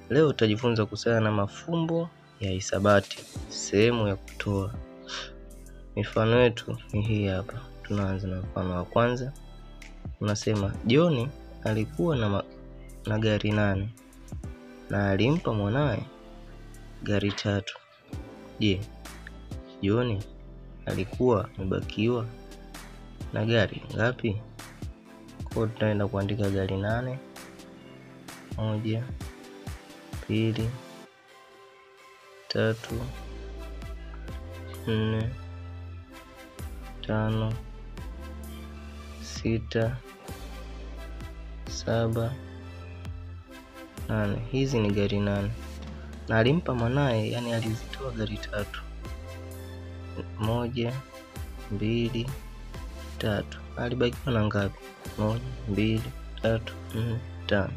Leo tutajifunza kuhusiana na mafumbo ya hisabati, sehemu ya kutoa. Mifano yetu ni hii hapa. Tunaanza na mfano wa kwanza. Unasema John alikuwa na gari 8 na alimpa mwanae gari 3. Je, John alikuwa amebakiwa na gari ngapi? Kwa tutaenda kuandika gari 8. 1 2 3 4 5 6 7 8. Hizi ni gari 8 na alimpa mwanae, yani alizitoa gari 3. 1 2 3. Alibakiwa na ngapi? 1 2 3 4 5.